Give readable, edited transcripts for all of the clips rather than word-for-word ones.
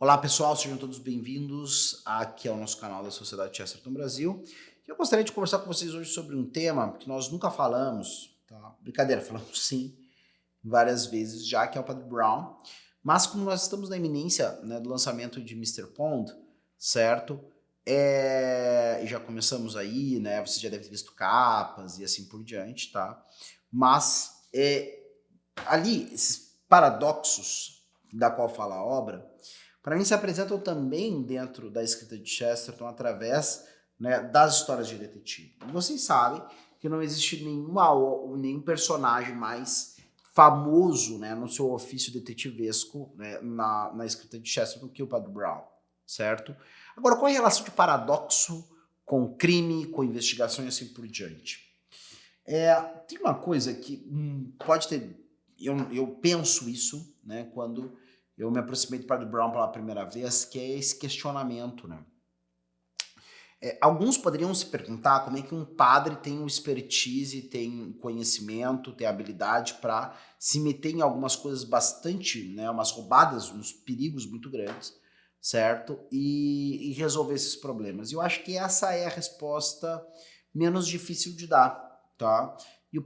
Olá pessoal, sejam todos bem-vindos aqui ao nosso canal da Sociedade Chesterton Brasil. Eu gostaria de conversar com vocês hoje sobre um tema que nós nunca falamos, tá? Brincadeira, falamos sim, várias vezes já, que é o Padre Brown. Mas como nós estamos na iminência, né, do lançamento de Mr. Pond, certo? E já começamos aí, né? Você já deve ter visto capas e assim por diante, tá? Mas ali, esses paradoxos da qual fala a obra, para mim se apresentam também dentro da escrita de Chesterton através, né, das histórias de detetive. E vocês sabem que não existe nenhum personagem mais famoso, né, no seu ofício detetivesco, né, na escrita de Chesterton que o Padre Brown, certo? Agora, qual é a relação de paradoxo com crime, com investigação e assim por diante? Tem uma coisa que pode ter... Eu penso isso, né, quando eu me aproximei do Padre Brown pela primeira vez, que é esse questionamento, né? Alguns poderiam se perguntar como é que um padre tem um expertise, tem conhecimento, tem habilidade para se meter em algumas coisas bastante, né, umas roubadas, uns perigos muito grandes, certo? E resolver esses problemas. E eu acho que essa é a resposta menos difícil de dar, tá? E o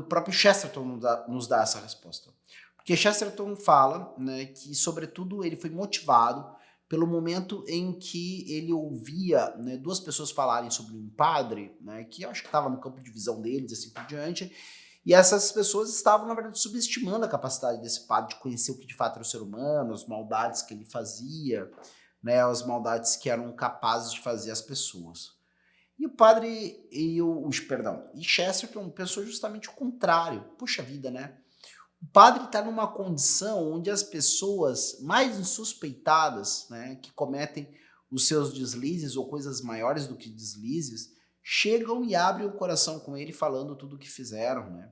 próprio Chesterton nos dá essa resposta. Porque Chesterton fala, né, que, sobretudo, ele foi motivado pelo momento em que ele ouvia, né, duas pessoas falarem sobre um padre, né, que eu acho que estava no campo de visão deles, assim por diante, e essas pessoas estavam, na verdade, subestimando a capacidade desse padre de conhecer o que de fato era o ser humano, as maldades que ele fazia, né, as maldades que eram capazes de fazer as pessoas. E o padre, e Chesterton pensou justamente o contrário. Puxa vida, né? O padre está numa condição onde as pessoas mais insuspeitadas, né, que cometem os seus deslizes ou coisas maiores do que deslizes, chegam e abrem o coração com ele falando tudo o que fizeram, né?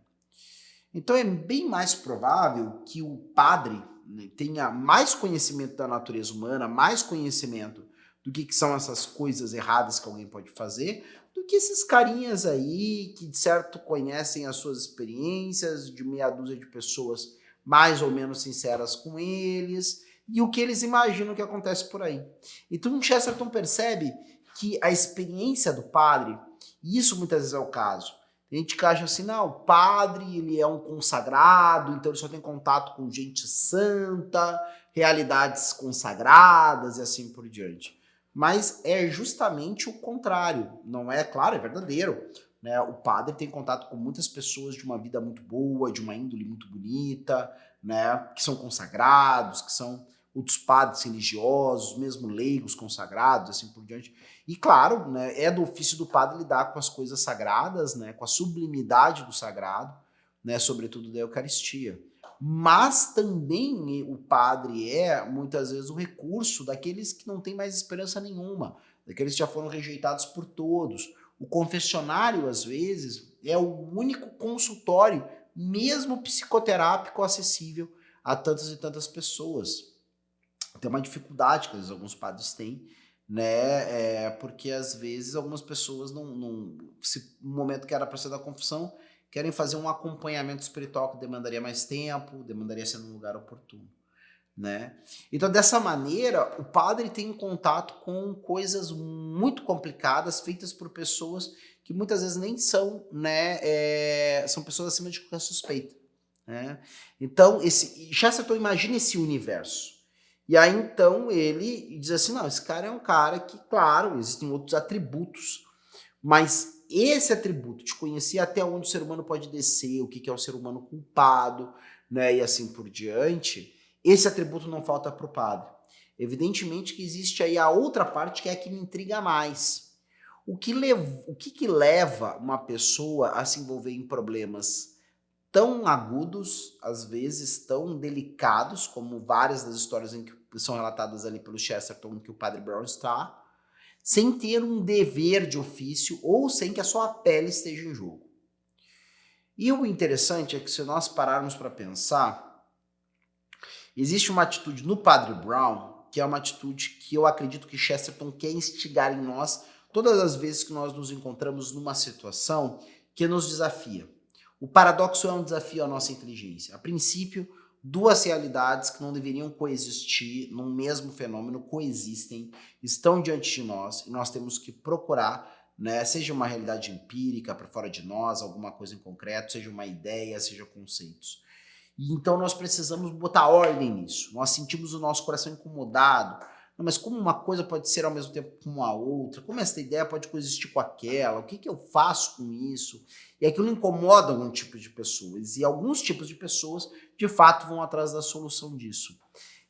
Então é bem mais provável que o padre, né, tenha mais conhecimento da natureza humana, mais conhecimento do que são essas coisas erradas que alguém pode fazer, do que esses carinhas aí que de certo conhecem as suas experiências, de meia dúzia de pessoas mais ou menos sinceras com eles, e o que eles imaginam que acontece por aí. Então Chesterton percebe que a experiência do padre, e isso muitas vezes é o caso, tem gente que acha assim, não, o padre ele é um consagrado, então ele só tem contato com gente santa, realidades consagradas e assim por diante. Mas é justamente o contrário, não é? Claro, é verdadeiro, né? O padre tem contato com muitas pessoas de uma vida muito boa, de uma índole muito bonita, né? Que são consagrados, que são outros padres religiosos, mesmo leigos consagrados, assim por diante. E claro, né, é do ofício do padre lidar com as coisas sagradas, né, com a sublimidade do sagrado, né, sobretudo da Eucaristia. Mas também o padre é, muitas vezes, o recurso daqueles que não têm mais esperança nenhuma, daqueles que já foram rejeitados por todos. O confessionário, às vezes, é o único consultório, mesmo psicoterápico, acessível a tantas e tantas pessoas. Tem uma dificuldade que às vezes alguns padres têm, né? Porque às vezes algumas pessoas se no momento que era para ser da confissão, querem fazer um acompanhamento espiritual que demandaria mais tempo, demandaria ser num lugar oportuno, né? Então, dessa maneira, o padre tem contato com coisas muito complicadas, feitas por pessoas que muitas vezes nem são, né? São pessoas acima de qualquer suspeita, né? Então, Chesterton imagina esse universo. E aí, então, ele diz assim, não, esse cara é um cara que, claro, existem outros atributos, mas esse atributo de conhecer até onde o ser humano pode descer, o que é o ser humano culpado, né, e assim por diante, esse atributo não falta para o padre. Evidentemente que existe aí a outra parte que é a que me intriga mais. O que leva uma pessoa a se envolver em problemas tão agudos, às vezes tão delicados, como várias das histórias em que são relatadas ali pelo Chesterton, que o Padre Brown está, sem ter um dever de ofício ou sem que a sua pele esteja em jogo. E o interessante é que, se nós pararmos para pensar, existe uma atitude no Padre Brown que é uma atitude que eu acredito que Chesterton quer instigar em nós todas as vezes que nós nos encontramos numa situação que nos desafia. O paradoxo é um desafio à nossa inteligência. A princípio, duas realidades que não deveriam coexistir num mesmo fenômeno, coexistem, estão diante de nós e nós temos que procurar, né, seja uma realidade empírica para fora de nós, alguma coisa em concreto, seja uma ideia, seja conceitos. E então nós precisamos botar ordem nisso. Nós sentimos o nosso coração incomodado. Não, mas como uma coisa pode ser ao mesmo tempo como a outra? Como essa ideia pode coexistir com aquela? O que eu faço com isso? E aquilo incomoda algum tipo de pessoas. E alguns tipos de pessoas, de fato, vão atrás da solução disso.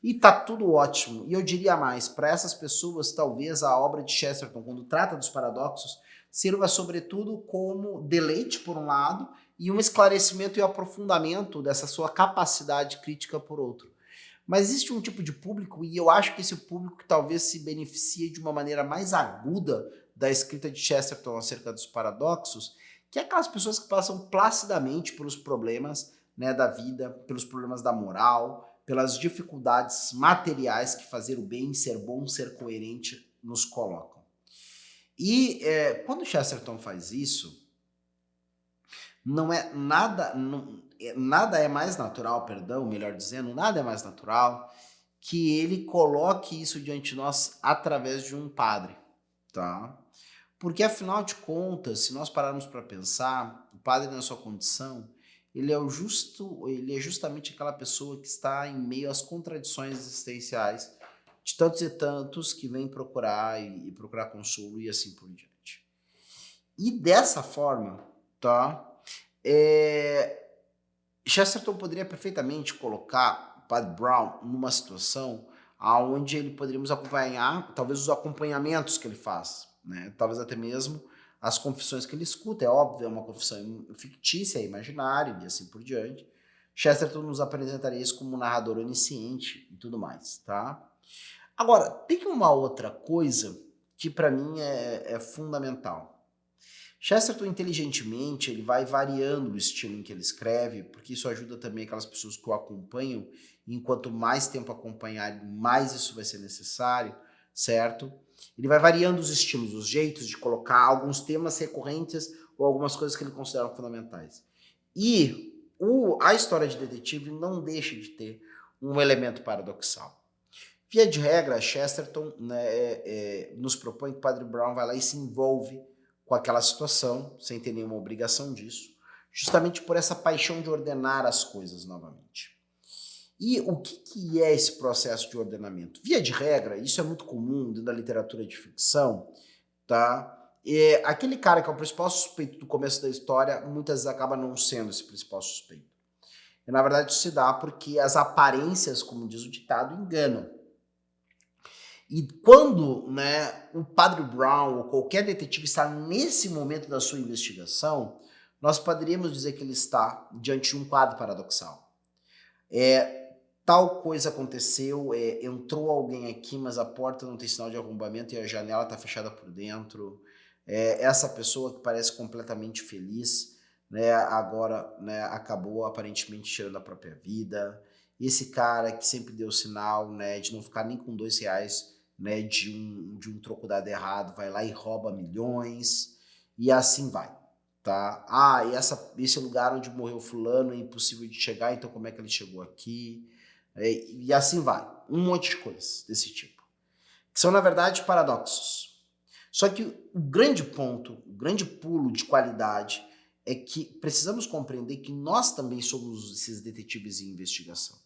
E tá tudo ótimo. E eu diria mais, para essas pessoas, talvez a obra de Chesterton, quando trata dos paradoxos, sirva sobretudo como deleite, por um lado, e um esclarecimento e aprofundamento dessa sua capacidade crítica por outro. Mas existe um tipo de público, e eu acho que esse público que talvez se beneficie de uma maneira mais aguda da escrita de Chesterton acerca dos paradoxos, que é aquelas pessoas que passam placidamente pelos problemas, né, da vida, pelos problemas da moral, pelas dificuldades materiais que fazer o bem, ser bom, ser coerente nos colocam. E quando Chesterton faz isso, nada é mais natural, melhor dizendo, nada é mais natural que ele coloque isso diante de nós através de um padre, tá? Porque afinal de contas, se nós pararmos para pensar, o padre na sua condição, ele é justamente aquela pessoa que está em meio às contradições existenciais de tantos e tantos que vêm procurar e procurar consolo e assim por diante. E dessa forma, tá? Chesterton poderia perfeitamente colocar o Padre Brown numa situação onde ele poderíamos acompanhar, talvez os acompanhamentos que ele faz, né? Talvez até mesmo as confissões que ele escuta. É óbvio, é uma confissão fictícia, é imaginária e assim por diante. Chesterton nos apresentaria isso como um narrador onisciente e tudo mais, tá? Agora, tem uma outra coisa que para mim é fundamental. Chesterton, inteligentemente, ele vai variando o estilo em que ele escreve, porque isso ajuda também aquelas pessoas que o acompanham, e enquanto mais tempo acompanhar, mais isso vai ser necessário, certo? Ele vai variando os estilos, os jeitos de colocar alguns temas recorrentes ou algumas coisas que ele considera fundamentais. E a história de detetive não deixa de ter um elemento paradoxal. Via de regra, Chesterton, né, nos propõe que o Padre Brown vai lá e se envolve com aquela situação, sem ter nenhuma obrigação disso, justamente por essa paixão de ordenar as coisas novamente. E o que é esse processo de ordenamento? Via de regra, isso é muito comum dentro da literatura de ficção, tá? Aquele cara que é o principal suspeito do começo da história, muitas vezes acaba não sendo esse principal suspeito. E, na verdade, isso se dá porque as aparências, como diz o ditado, enganam. E quando, né, o Padre Brown ou qualquer detetive está nesse momento da sua investigação, nós poderíamos dizer que ele está diante de um quadro paradoxal. Tal coisa aconteceu, entrou alguém aqui, mas a porta não tem sinal de arrombamento e a janela está fechada por dentro. Essa pessoa que parece completamente feliz, né, agora, né, acabou aparentemente tirando a própria vida. Esse cara que sempre deu sinal, né, de não ficar nem com R$2, né, de um troco dado errado, vai lá e rouba milhões, e assim vai, tá? E esse lugar onde morreu fulano é impossível de chegar, então como é que ele chegou aqui? E assim vai, um monte de coisas desse tipo, que são na verdade paradoxos. Só que o grande ponto, o grande pulo de qualidade é que precisamos compreender que nós também somos esses detetives em investigação.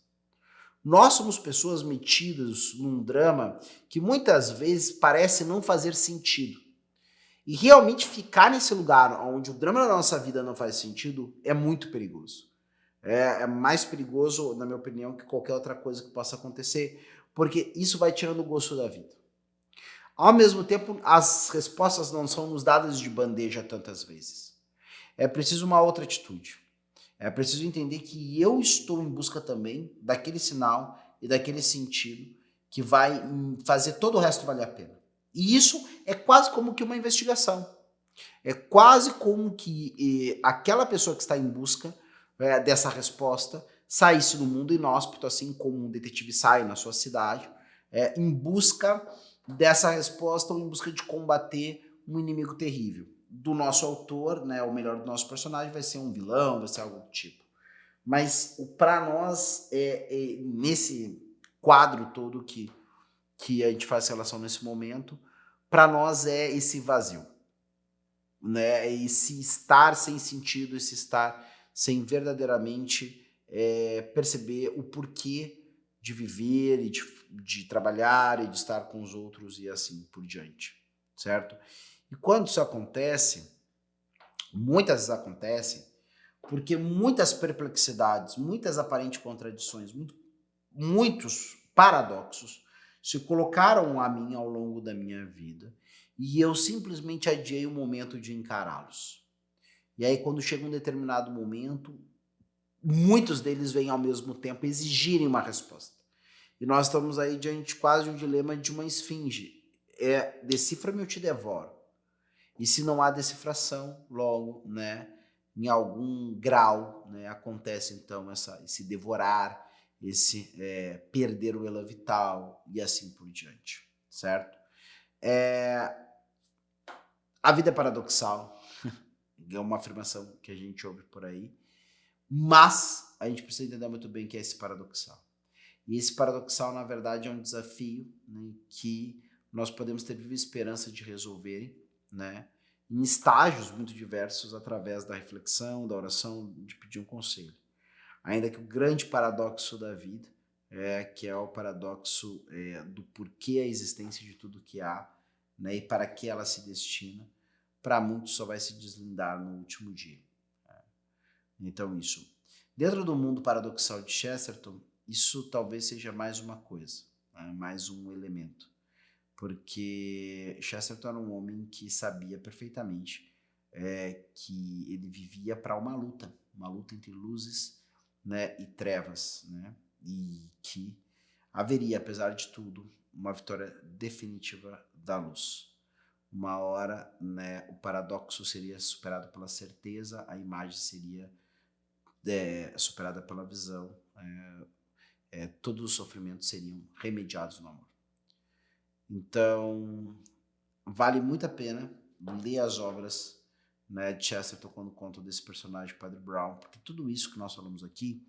Nós somos pessoas metidas num drama que muitas vezes parece não fazer sentido. E realmente ficar nesse lugar onde o drama da nossa vida não faz sentido é muito perigoso. É mais perigoso, na minha opinião, que qualquer outra coisa que possa acontecer, porque isso vai tirando o gosto da vida. Ao mesmo tempo, as respostas não são nos dadas de bandeja tantas vezes. É preciso uma outra atitude. É preciso entender que eu estou em busca também daquele sinal e daquele sentido que vai fazer todo o resto valer a pena. E isso é quase como que uma investigação. É quase como que aquela pessoa que está em busca dessa resposta saísse do mundo inóspito, assim como um detetive sai na sua cidade, em busca dessa resposta ou em busca de combater um inimigo terrível. Do nosso autor, né, ou melhor, do nosso personagem, vai ser um vilão, vai ser algo do tipo. Mas para nós, nesse quadro todo que a gente faz relação nesse momento, para nós é esse vazio, né? Esse estar sem sentido, esse estar sem verdadeiramente perceber o porquê de viver e de trabalhar e de estar com os outros e assim por diante, certo? E quando isso acontece, muitas vezes acontece porque muitas perplexidades, muitas aparentes contradições, muitos paradoxos se colocaram a mim ao longo da minha vida e eu simplesmente adiei o momento de encará-los. E aí, quando chega um determinado momento, muitos deles vêm ao mesmo tempo exigirem uma resposta. E nós estamos aí diante quase de um dilema de uma esfinge. Decifra-me ou te devoro. E se não há decifração, logo, né, em algum grau, né, acontece então esse devorar, esse perder o elo vital e assim por diante, certo? A vida é paradoxal, é uma afirmação que a gente ouve por aí, mas a gente precisa entender muito bem o que é esse paradoxal. E esse paradoxal, na verdade, é um desafio, né, que nós podemos ter viva esperança de resolver, né, em estágios muito diversos através da reflexão, da oração, de pedir um conselho. Ainda que o grande paradoxo da vida, que é o paradoxo do porquê a existência de tudo que há, né, e para que ela se destina, para muitos só vai se deslindar no último dia. Então isso. Dentro do mundo paradoxal de Chesterton, isso talvez seja mais uma coisa, né, mais um elemento. Porque Chesterton era um homem que sabia perfeitamente que ele vivia para uma luta entre luzes, né, e trevas, né, e que haveria, apesar de tudo, uma vitória definitiva da luz. Uma hora, né, o paradoxo seria superado pela certeza, a imagem seria superada pela visão, todos os sofrimentos seriam remediados no amor. Então, vale muito a pena ler as obras, né, de Chesterton quando conta desse personagem, Padre Brown, porque tudo isso que nós falamos aqui,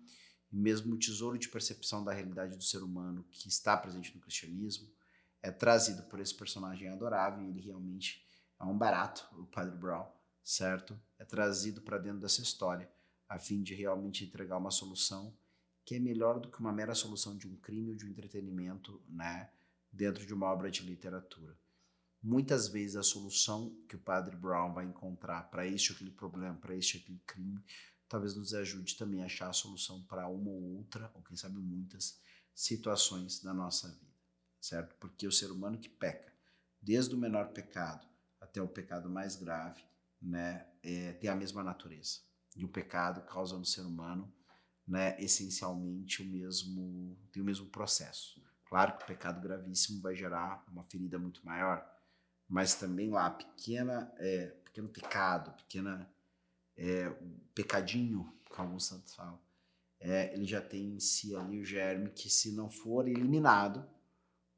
e mesmo o tesouro de percepção da realidade do ser humano que está presente no cristianismo, é trazido por esse personagem adorável, e ele realmente é um barato, o Padre Brown, certo? É trazido para dentro dessa história, a fim de realmente entregar uma solução que é melhor do que uma mera solução de um crime ou de um entretenimento, né, dentro de uma obra de literatura. Muitas vezes a solução que o Padre Brown vai encontrar para este ou aquele problema, para este ou aquele crime, talvez nos ajude também a achar a solução para uma ou outra, ou quem sabe muitas, situações da nossa vida, certo? Porque o ser humano que peca, desde o menor pecado até o pecado mais grave, né, tem a mesma natureza. E o pecado causa no ser humano, né, essencialmente tem o mesmo processo. Claro que o pecado gravíssimo vai gerar uma ferida muito maior, mas também lá, pequeno pecado, pecadinho, como alguns santos falam, ele já tem em si ali o germe que, se não for eliminado,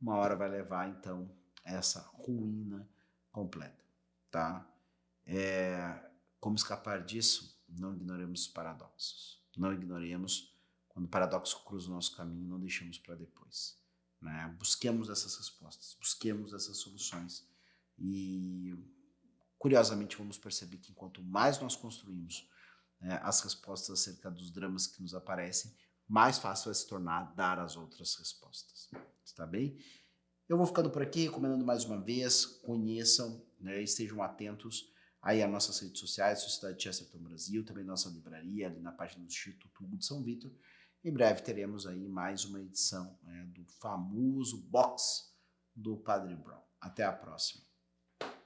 uma hora vai levar, então, essa ruína completa, tá? Como escapar disso? Não ignoremos os paradoxos. Não ignoremos quando o paradoxo cruza o nosso caminho, não deixemos para depois, né? Busquemos essas respostas, busquemos essas soluções e, curiosamente, vamos perceber que quanto mais nós construímos as respostas acerca dos dramas que nos aparecem, mais fácil vai se tornar dar as outras respostas. Está bem? Eu vou ficando por aqui, recomendando mais uma vez, conheçam, né, estejam atentos aí às nossas redes sociais, Sociedade Chesterton Brasil, também nossa livraria, ali na página do Instituto Hugo de São Vitor. Em breve teremos aí mais uma edição do famoso box do Padre Brown. Até a próxima.